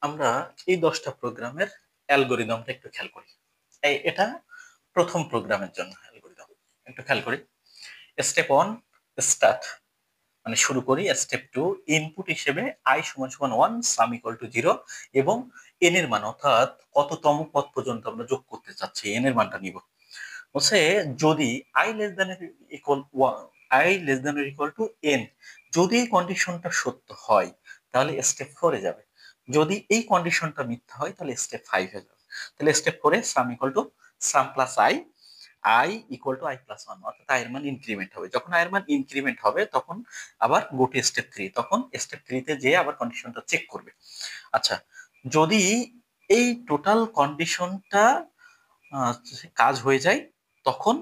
আমরা এই 10টা প্রোগ্রামের অ্যালগরিদমটা একটু খেয়াল করি। এটা প্রথম প্রোগ্রামের জন্য অ্যালগরিদম। একটু খেয়াল করি। স্টেপ 1 স্টার্ট, মানে শুরু করি। স্টেপ 2 ইনপুট হিসেবে i = 1, সাম = 0 এবং n এর মান, অর্থাৎ কততম পদ পর্যন্ত আমরা যোগ করতে চাচ্ছি n এর মানটা নিব। হচ্ছে যদি i <= n, যদি এই কন্ডিশনটা সত্য হয় তাহলে স্টেপ 4 এ যাবে। যদি এই কন্ডিশনটা মিথ্যা হয় তাহলে স্টেপ 5 এ যাবে। তাহলে step 4 A some plus i = i + 1, অর্থাৎ i এর মান ইনক্রিমেন্ট হবে। যখন i এর মান ইনক্রিমেন্ট হবে তখন আবার গো টু স্টেপ 3, তখন স্টেপ 3 তে যেয়ে আবার কন্ডিশনটা চেক করবে। আচ্ছা, যদি এই টোটাল কন্ডিশনটা কাজ হয়ে যায় তখন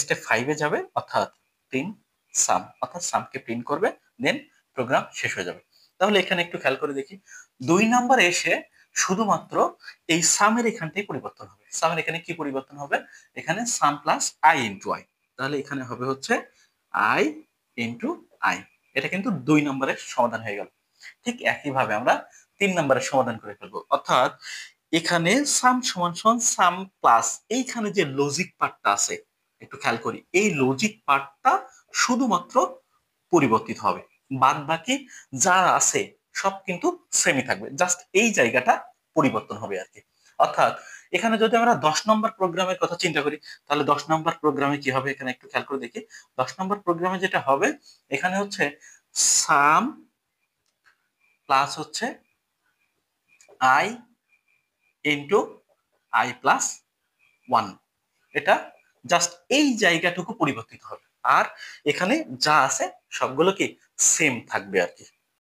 স্টেপ 5 এ যাবে, অর্থাৎ প্রিন্ট সাম, অর্থাৎ সামকে প্রিন্ট করবে, দেন প্রোগ্রাম শেষ হয়ে যাবে। তাহলে এখানে একটু খেয়াল করে দেখি, 2 নম্বরে এসে শুধুমাত্র এই সামের এখানটাই পরিবর্তন হবে। সামের এখানে কি পরিবর্তন হবে? এখানে সাম প্লাস i ইনটু i, তাহলে এখানে হবে হচ্ছে i ইনটু i। এটা কিন্তু 2 নম্বরের সমাধান হয়ে গেল। ঠিক একইভাবে আমরা 3 নম্বরের সমাধান করে ফেলবো, অর্থাৎ এখানে সাম সমান সমান সাম প্লাস, এইখানে যে লজিক পার্টটা আছে একটু খেয়াল করি, এই লজিক পার্টটা শুধুমাত্র পরিবর্তিত হবে, বাদ বাকি যা আছে সব কিন্তু সেমই থাকবে, জাস্ট এই জায়গাটা পরিবর্তন হবে আর কি। অর্থাৎ এখানে যদি আমরা 10 নম্বর প্রোগ্রামের কথা চিন্তা করি তাহলে 10 নম্বর প্রোগ্রামে কি হবে এখানে একটু খেয়াল করে দেখি। 10 নম্বর প্রোগ্রামে যেটা হবে এখানে হচ্ছে সাম প্লাস হচ্ছে i ইন্টু i প্লাস 1, এটা জাস্ট এই জায়গাটুকু পরিবর্তিত হবে, আর এখানে যা আছে সবগুলো কি সেম থাকবে আর কি।